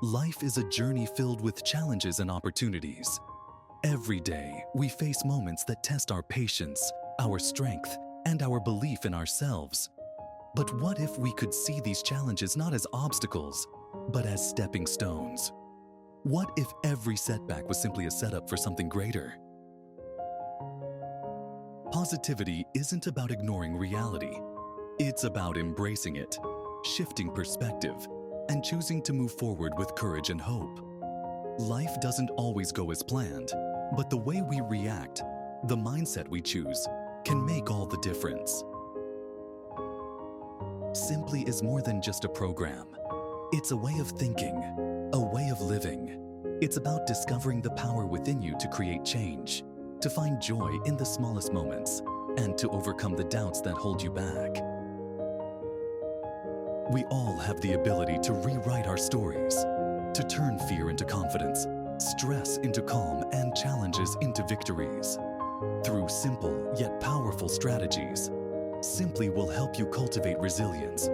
Life is a journey filled with challenges and opportunities. Every day, we face moments that test our patience, our strength, and our belief in ourselves. But what if we could see these challenges not as obstacles, but as stepping stones? What if every setback was simply a setup for something greater? Positivity isn't about ignoring reality. It's about embracing it, shifting perspective, and choosing to move forward with courage and hope. Life doesn't always go as planned, but the way we react, the mindset we choose, can make all the difference. Simply is more than just a program. It's a way of thinking, a way of living. It's about discovering the power within you to create change, to find joy in the smallest moments, and to overcome the doubts that hold you back. We all have the ability to rewrite our stories, to turn fear into confidence, stress into calm, and challenges into victories. Through simple yet powerful strategies, Simply will help you cultivate resilience,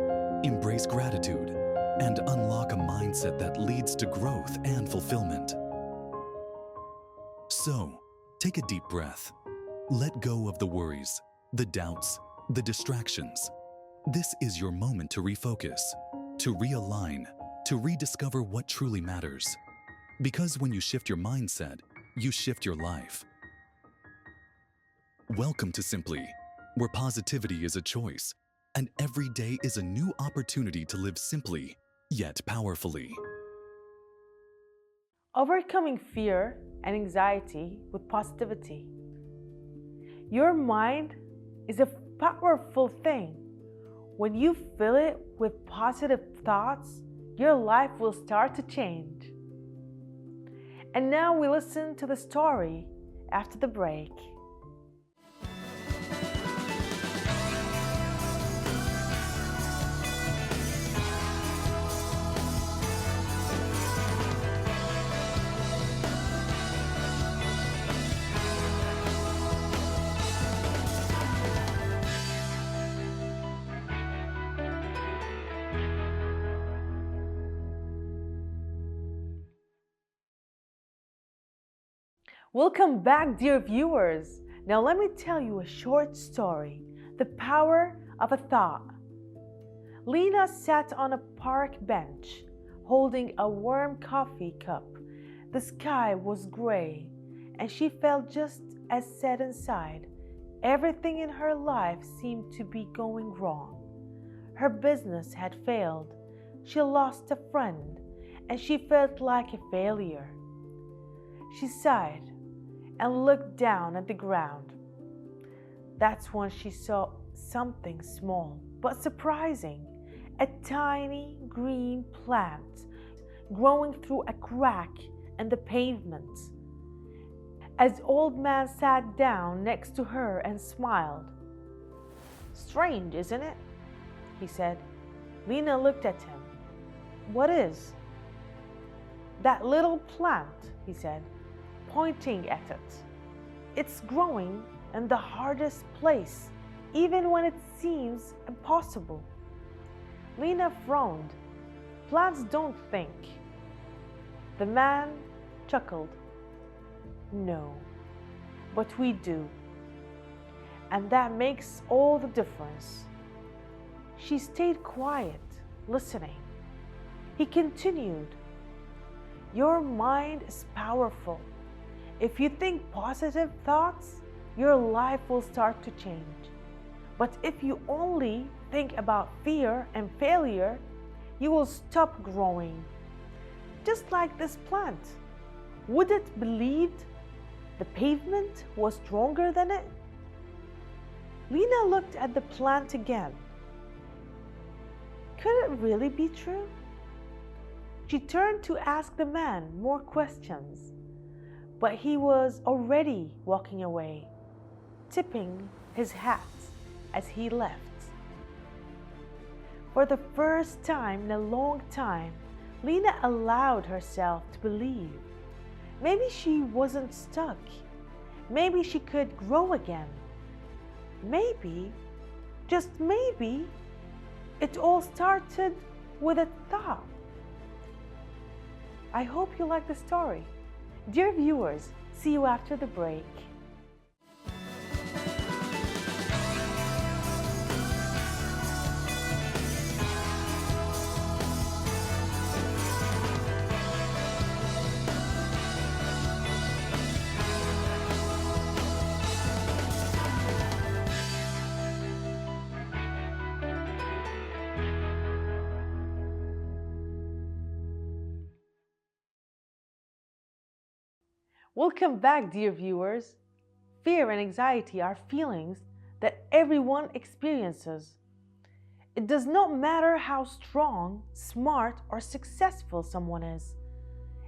embrace gratitude, and unlock a mindset that leads to growth and fulfillment. So, take a deep breath. Let go of the worries, the doubts, the distractions. This is your moment to refocus, to realign, to rediscover what truly matters. Because when you shift your mindset, you shift your life. Welcome to Simply, where positivity is a choice, and every day is a new opportunity to live simply, yet powerfully. Overcoming fear and anxiety with positivity. Your mind is a powerful thing. When you fill it with positive thoughts, your life will start to change. And now we listen to the story after the break. Welcome back, dear viewers. Now let me tell you a short story, The Power of a Thought. Lena sat on a park bench, holding a warm coffee cup. The sky was gray, and she felt just as sad inside. Everything in her life seemed to be going wrong. Her business had failed. She lost a friend, and she felt like a failure. She sighed and looked down at the ground. That's when she saw something small but surprising, a tiny green plant growing through a crack in the pavement. As old man sat down next to her and smiled. "Strange, isn't it?" he said. Lena looked at him. "What is?" "That little plant," he said, pointing at it. "It's growing in the hardest place, even when it seems impossible." Lena frowned. "Plants don't think." The man chuckled. "No, but we do. And that makes all the difference." She stayed quiet, listening. He continued, "Your mind is powerful. If you think positive thoughts, your life will start to change. But if you only think about fear and failure, you will stop growing. Just like this plant. Would it believed the pavement was stronger than it?" Lena looked at the plant again. Could it really be true? She turned to ask the man more questions, but he was already walking away, tipping his hat as he left. For the first time in a long time, Lena allowed herself to believe. Maybe she wasn't stuck. Maybe she could grow again. Maybe, just maybe, it all started with a thought. I hope you like the story. Dear viewers, see you after the break. Welcome back, dear viewers. Fear and anxiety are feelings that everyone experiences. It does not matter how strong, smart, or successful someone is.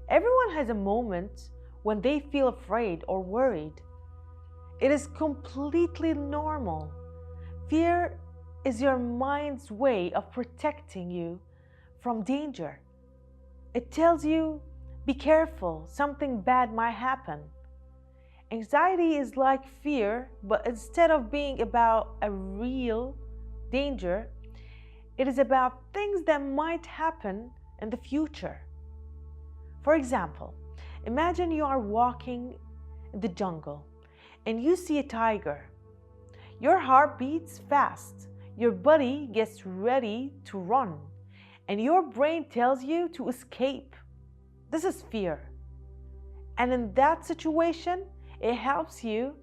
Everyone has a moment when they feel afraid or worried. It is completely normal. Fear is your mind's way of protecting you from danger. It tells you, be careful, something bad might happen. Anxiety is like fear, but instead of being about a real danger, it is about things that might happen in the future. For example, imagine you are walking in the jungle and you see a tiger. Your heart beats fast, your body gets ready to run, and your brain tells you to escape. This is fear. And in that situation, it helps you.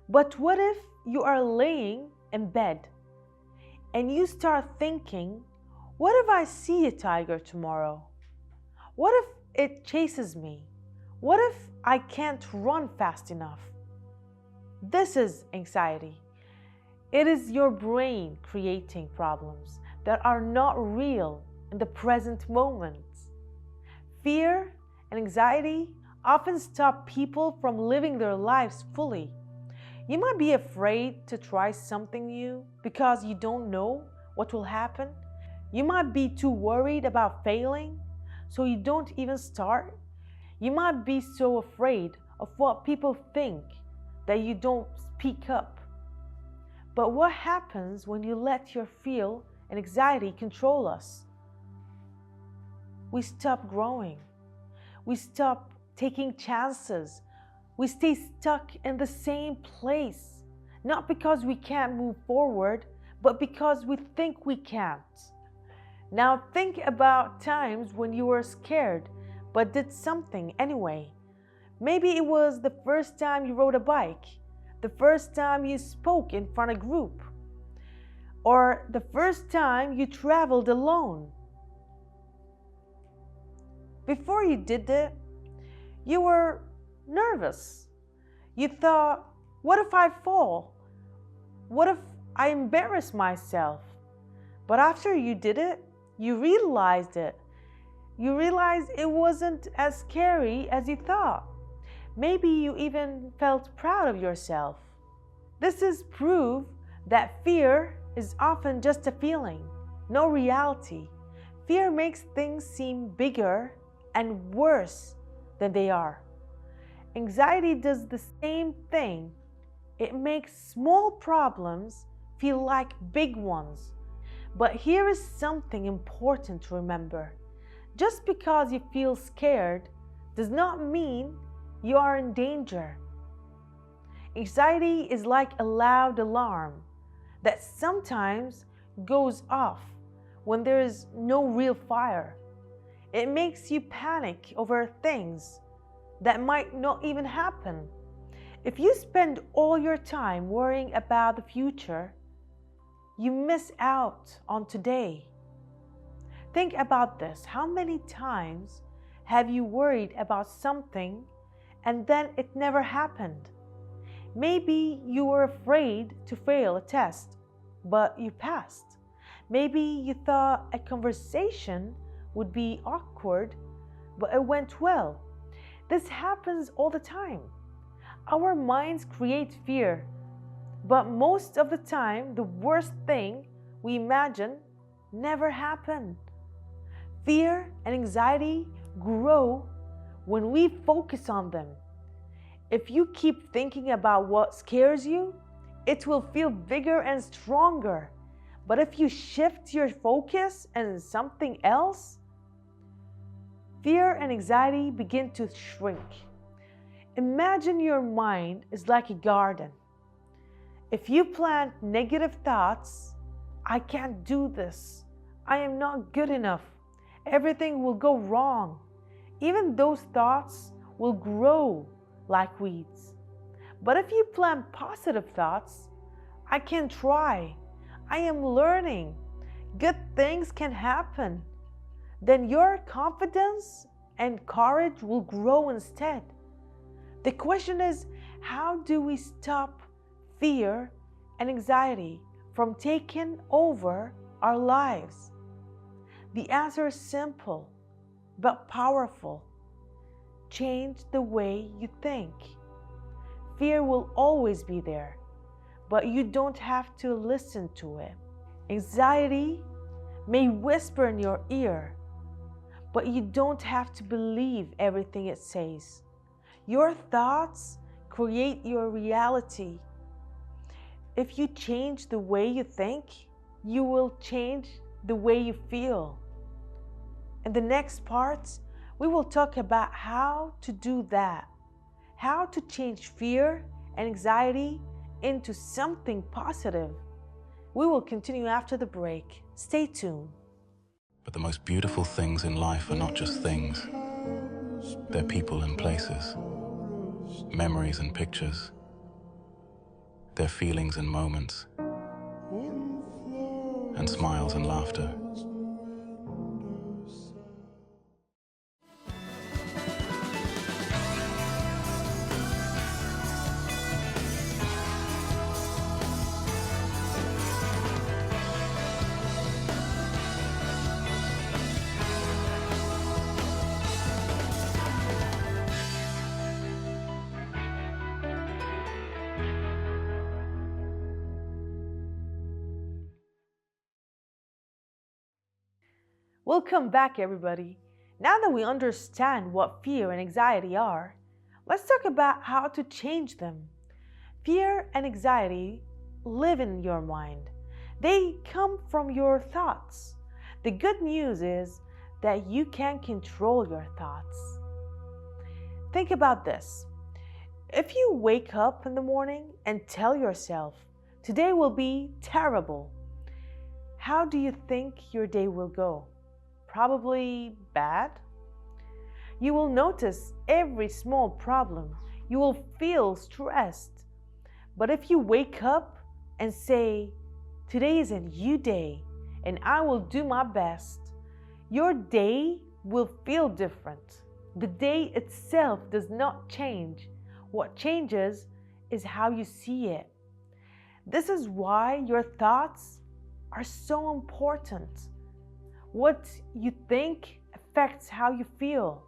But what if you are laying in bed and you start thinking, what if I see a tiger tomorrow? What if it chases me? What if I can't run fast enough? This is anxiety. It is your brain creating problems that are not real in the present moment. Fear and anxiety often stop people from living their lives fully. You might be afraid to try something new because you don't know what will happen. You might be too worried about failing, so you don't even start. You might be so afraid of what people think that you don't speak up. But what happens when you let your fear and anxiety control us? We stop growing. We stop taking chances. We stay stuck in the same place, not because we can't move forward, but because we think we can't. Now think about times when you were scared, but did something anyway. Maybe it was the first time you rode a bike, the first time you spoke in front of a group, or the first time you traveled alone. Before you did it, you were nervous. You thought, what if I fall? What if I embarrass myself? But after you did it, you realized it. You realized it wasn't as scary as you thought. Maybe you even felt proud of yourself. This is proof that fear is often just a feeling, no reality. Fear makes things seem bigger and worse than they are. Anxiety does the same thing. It makes small problems feel like big ones. But here is something important to remember. Just because you feel scared does not mean you are in danger. Anxiety is like a loud alarm that sometimes goes off when there is no real fire. It makes you panic over things that might not even happen. If you spend all your time worrying about the future, you miss out on today. Think about this. How many times have you worried about something and then it never happened? Maybe you were afraid to fail a test, but you passed. Maybe you thought a conversation would be awkward, but it went well. This happens all the time. Our minds create fear, but most of the time, the worst thing we imagine never happened. Fear and anxiety grow when we focus on them. If you keep thinking about what scares you, it will feel bigger and stronger. But if you shift your focus on something else, fear and anxiety begin to shrink. Imagine your mind is like a garden. If you plant negative thoughts, I can't do this, I am not good enough, everything will go wrong, even those thoughts will grow like weeds. But if you plant positive thoughts, I can try, I am learning, good things can happen, then your confidence and courage will grow instead. The question is, how do we stop fear and anxiety from taking over our lives? The answer is simple but powerful. Change the way you think. Fear will always be there, but you don't have to listen to it. Anxiety may whisper in your ear, but you don't have to believe everything it says. Your thoughts create your reality. If you change the way you think, you will change the way you feel. In the next part, we will talk about how to do that, how to change fear and anxiety into something positive. We will continue after the break. Stay tuned. But the most beautiful things in life are not just things. They're people and places, memories and pictures. They're feelings and moments, and smiles and laughter. Welcome back, everybody. Now that we understand what fear and anxiety are, let's talk about how to change them. Fear and anxiety live in your mind. They come from your thoughts. The good news is that you can control your thoughts. Think about this. If you wake up in the morning and tell yourself, today will be terrible, how do you think your day will go? Probably bad. You will notice every small problem. You will feel stressed. But if you wake up and say, today is a new day and I will do my best, your day will feel different. The day itself does not change. What changes is how you see it. This is why your thoughts are so important. What you think affects how you feel.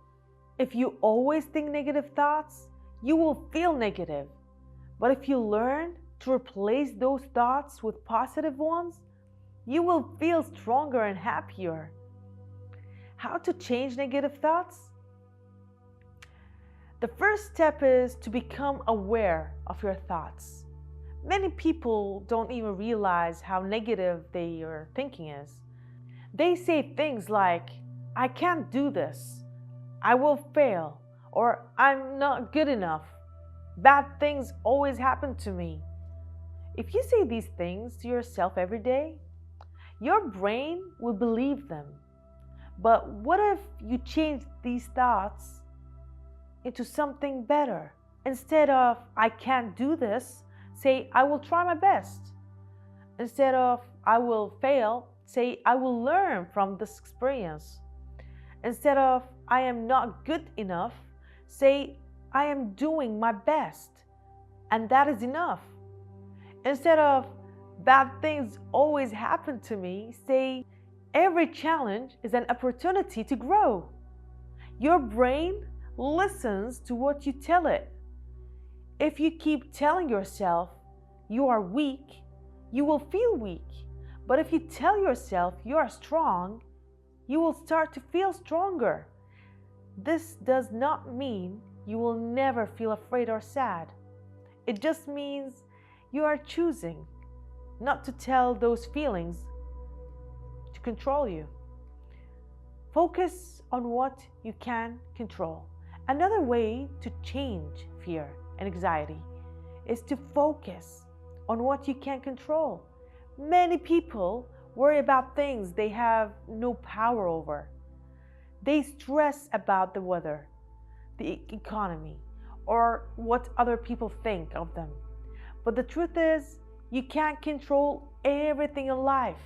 If you always think negative thoughts, you will feel negative. But if you learn to replace those thoughts with positive ones, you will feel stronger and happier. How to change negative thoughts? The first step is to become aware of your thoughts. Many people don't even realize how negative their thinking is. They say things like, I can't do this, I will fail, or I'm not good enough. Bad things always happen to me. If you say these things to yourself every day, your brain will believe them. But what if you change these thoughts into something better? Instead of, I can't do this, say, I will try my best. Instead of, I will fail, say, I will learn from this experience. Instead of, I am not good enough, say, I am doing my best, and that is enough. Instead of, bad things always happen to me, say, every challenge is an opportunity to grow. Your brain listens to what you tell it. If you keep telling yourself you are weak, you will feel weak. But if you tell yourself you are strong, you will start to feel stronger. This does not mean you will never feel afraid or sad. It just means you are choosing not to tell those feelings to control you. Focus on what you can control. Another way to change fear and anxiety is to focus on what you can control. Many people worry about things they have no power over. They stress about the weather, the economy, or what other people think of them. But the truth is, you can't control everything in life.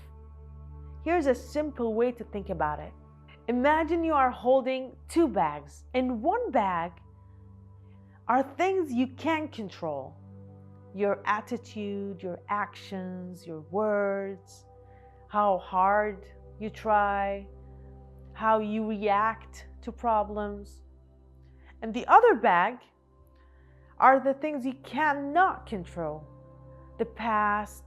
Here's a simple way to think about it. Imagine you are holding two bags. In one bag are things you can control: your attitude, your actions, your words, how hard you try, how you react to problems. And the other bag are the things you cannot control: the past,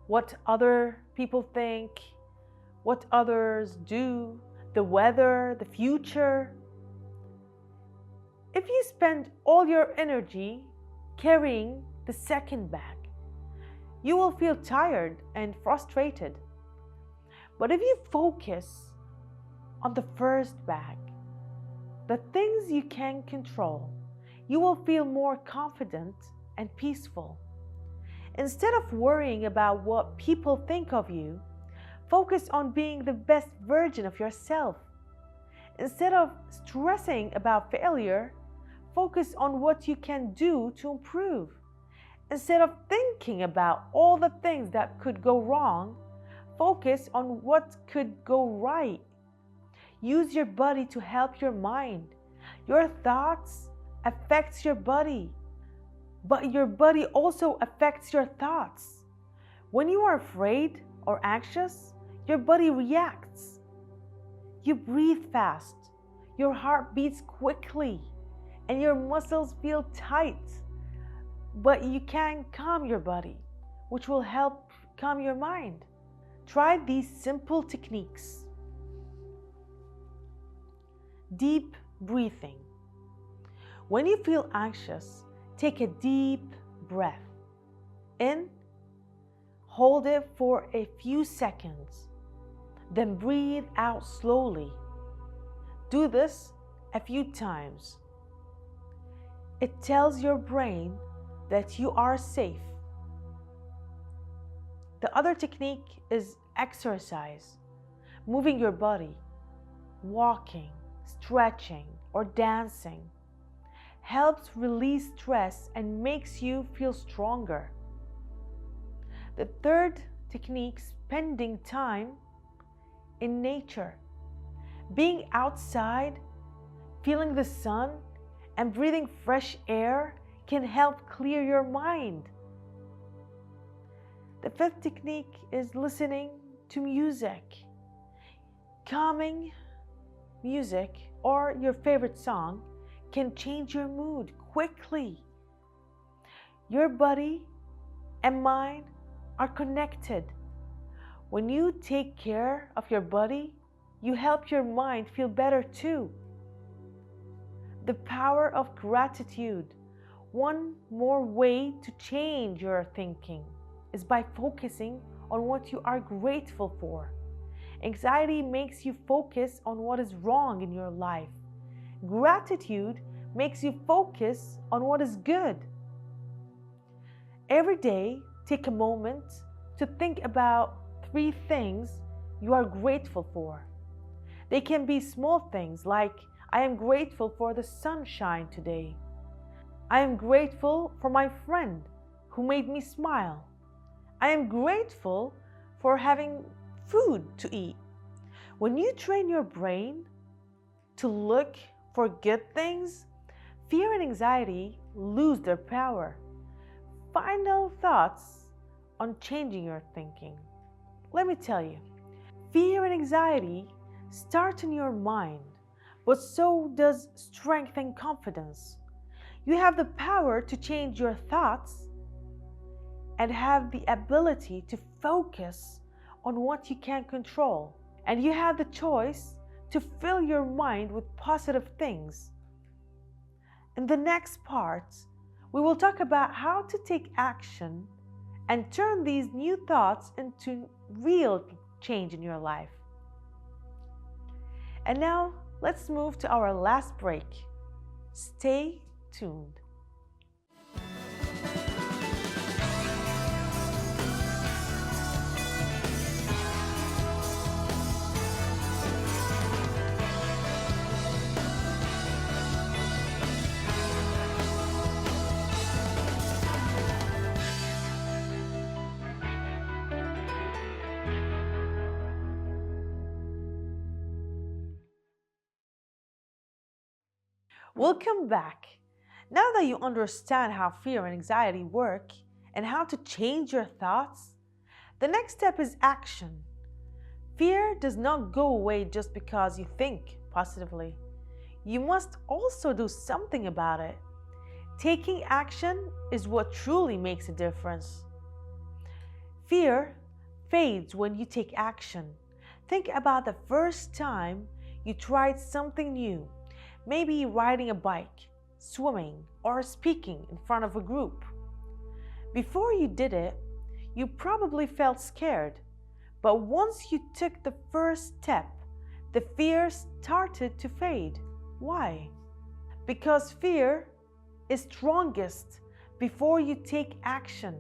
what other people think, what others do, the weather, the future. If you spend all your energy carrying the second bag, you will feel tired and frustrated. But if you focus on the first bag, the things you can control, you will feel more confident and peaceful. Instead of worrying about what people think of you, focus on being the best version of yourself. Instead of stressing about failure, focus on what you can do to improve. Instead of thinking about all the things that could go wrong, focus on what could go right. Use your body to help your mind. Your thoughts affect your body, but your body also affects your thoughts. When you are afraid or anxious, your body reacts. You breathe fast, your heart beats quickly, and your muscles feel tight. But you can calm your body, which will help calm your mind. Try these simple techniques. Deep breathing. When you feel anxious, take a deep breath in, hold it for a few seconds, then breathe out slowly. Do this a few times. It tells your brain that you are safe. The other technique is exercise. Moving your body, walking, stretching, or dancing helps release stress and makes you feel stronger. The third technique, spending time in nature. Being outside, feeling the sun, and breathing fresh air can help clear your mind. The fifth technique is listening to music. Calming music or your favorite song can change your mood quickly. Your body and mind are connected. When you take care of your body, you help your mind feel better too. The power of gratitude. One more way to change your thinking is by focusing on what you are grateful for. Anxiety makes you focus on what is wrong in your life. Gratitude makes you focus on what is good. Every day, take a moment to think about 3 things you are grateful for. They can be small things like, I am grateful for the sunshine today. I am grateful for my friend who made me smile. I am grateful for having food to eat. When you train your brain to look for good things, fear and anxiety lose their power. Final thoughts on changing your thinking. Let me tell you, fear and anxiety start in your mind, but so does strength and confidence. You have the power to change your thoughts and have the ability to focus on what you can control. And you have the choice to fill your mind with positive things. In the next part, we will talk about how to take action and turn these new thoughts into real change in your life. And now, let's move to our last break. Stay tuned. Welcome back. Now that you understand how fear and anxiety work and how to change your thoughts, the next step is action. Fear does not go away just because you think positively. You must also do something about it. Taking action is what truly makes a difference. Fear fades when you take action. Think about the first time you tried something new. Maybe riding a bike, swimming, or speaking in front of a group. Before you did it, you probably felt scared, but once you took the first step, the fear started to fade. Why? Because fear is strongest before you take action.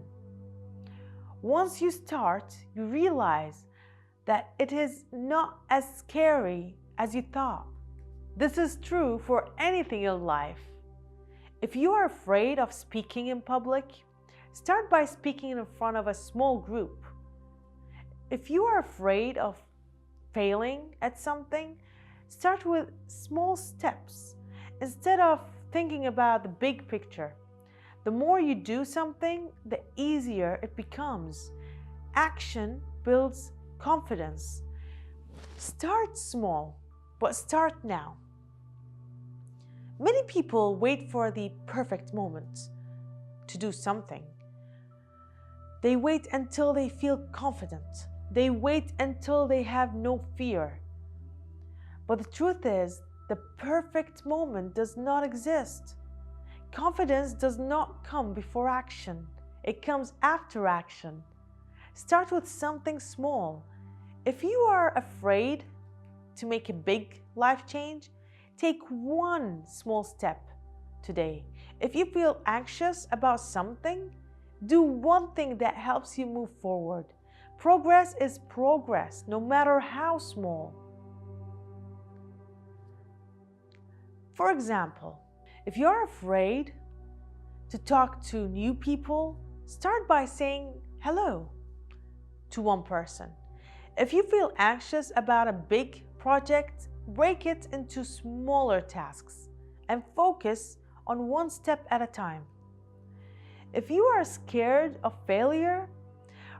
Once you start, you realize that it is not as scary as you thought. This is true for anything in life. If you are afraid of speaking in public, start by speaking in front of a small group. If you are afraid of failing at something, start with small steps instead of thinking about the big picture. The more you do something, the easier it becomes. Action builds confidence. Start small, but start now. Many people wait for the perfect moment to do something. They wait until they feel confident. They wait until they have no fear. But the truth is, the perfect moment does not exist. Confidence does not come before action. It comes after action. Start with something small. If you are afraid to make a big life change, take one small step today. If you feel anxious about something, do one thing that helps you move forward. Progress is progress, no matter how small. For example, if you're afraid to talk to new people, start by saying hello to one person. If you feel anxious about a big project, break it into smaller tasks and focus on one step at a time. If you are scared of failure,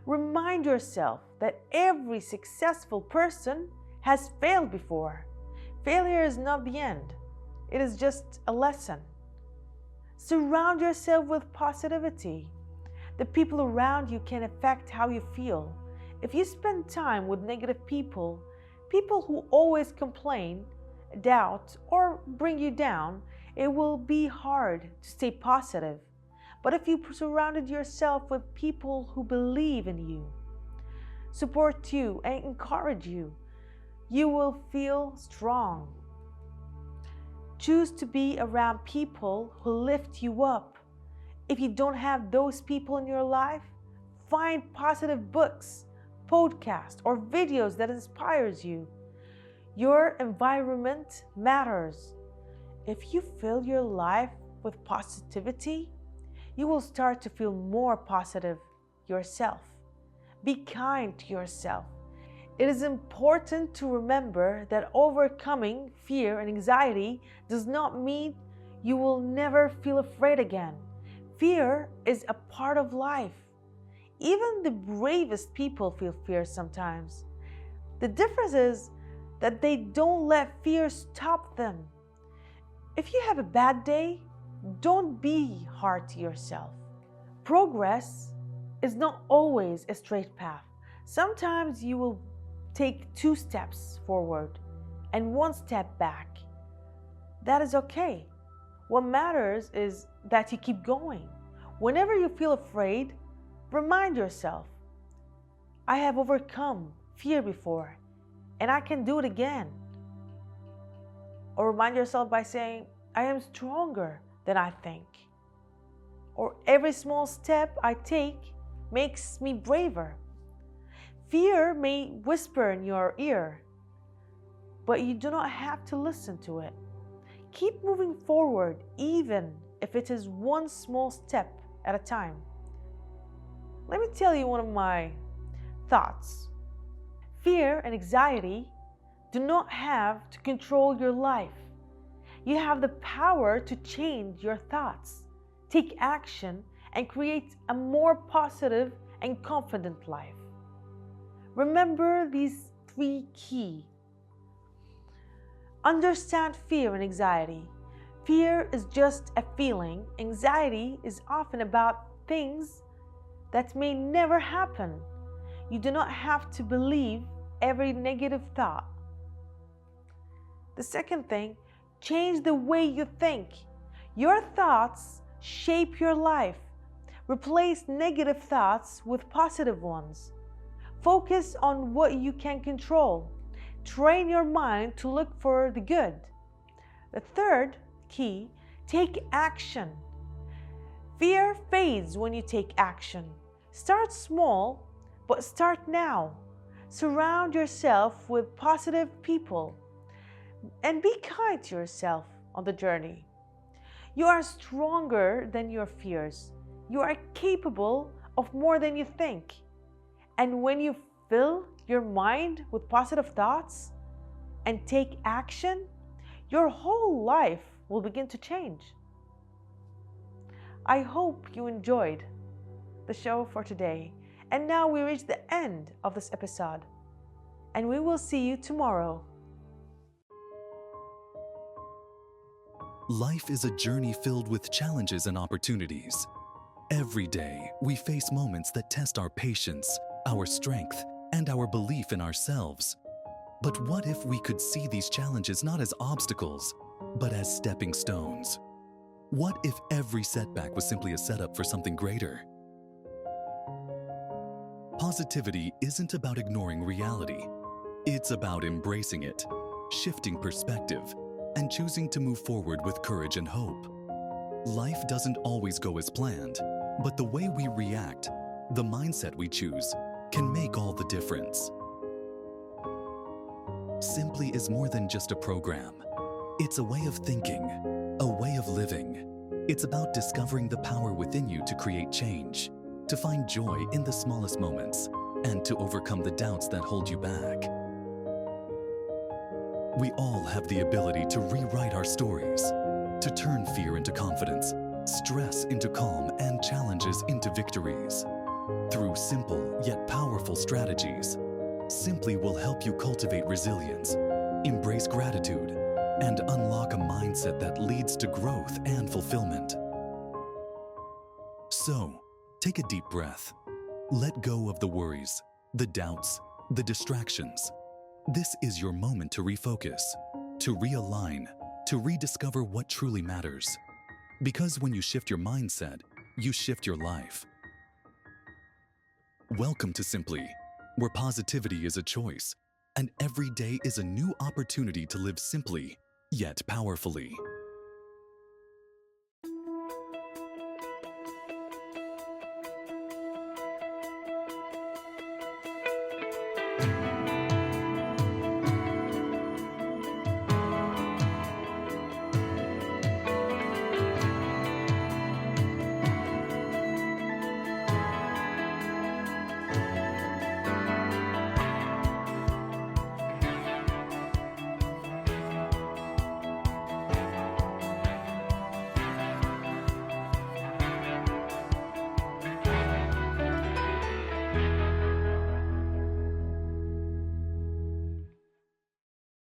remind yourself that every successful person has failed before. Failure is not the end, it is just a lesson. Surround yourself with positivity. The people around you can affect how you feel. If you spend time with negative people who always complain, doubt, or bring you down, it will be hard to stay positive. But if you surrounded yourself with people who believe in you, support you, and encourage you, you will feel strong. Choose to be around people who lift you up. If you don't have those people in your life, find positive books, podcasts, or videos that inspires you. Your environment matters. If you fill your life with positivity, you will start to feel more positive yourself. Be kind to yourself. It is important to remember that overcoming fear and anxiety does not mean you will never feel afraid again. Fear is a part of life. Even the bravest people feel fear sometimes. The difference is that they don't let fear stop them. If you have a bad day, don't be hard to yourself. Progress is not always a straight path. Sometimes you will take 2 steps forward and 1 step back. That is okay. What matters is that you keep going. Whenever you feel afraid, remind yourself, I have overcome fear before, and I can do it again. Or remind yourself by saying, I am stronger than I think. Or every small step I take makes me braver. Fear may whisper in your ear, but you do not have to listen to it. Keep moving forward, even if it is one small step at a time. Let me tell you one of my thoughts. Fear and anxiety do not have to control your life. You have the power to change your thoughts, take action, and create a more positive and confident life. Remember these 3 keys. Understand fear and anxiety. Fear is just a feeling. Anxiety is often about things that may never happen. You do not have to believe every negative thought. The second thing, change the way you think. Your thoughts shape your life. Replace negative thoughts with positive ones. Focus on what you can control. Train your mind to look for the good. The third key, take action. Fear fades when you take action. Start small, but start now. Surround yourself with positive people and be kind to yourself on the journey. You are stronger than your fears. You are capable of more than you think. And when you fill your mind with positive thoughts and take action, your whole life will begin to change. I hope you enjoyed the show for today. And now we reach the end of this episode. And we will see you tomorrow. Life is a journey filled with challenges and opportunities. Every day, we face moments that test our patience, our strength, and our belief in ourselves. But what if we could see these challenges not as obstacles, but as stepping stones? What if every setback was simply a setup for something greater? Positivity isn't about ignoring reality. It's about embracing it, shifting perspective, and choosing to move forward with courage and hope. Life doesn't always go as planned, but the way we react, the mindset we choose, can make all the difference. Simply is more than just a program. It's a way of thinking, a way of living. It's about discovering the power within you to create change, to find joy in the smallest moments, and to overcome the doubts that hold you back. We all have the ability to rewrite our stories, to turn fear into confidence, stress into calm, and challenges into victories. Through simple yet powerful strategies, Simply will help you cultivate resilience, embrace gratitude, and unlock a mindset that leads to growth and fulfillment. So, take a deep breath. Let go of the worries, the doubts, the distractions. This is your moment to refocus, to realign, to rediscover what truly matters. Because when you shift your mindset, you shift your life. Welcome to Simply, where positivity is a choice, and every day is a new opportunity to live simply, yet powerfully.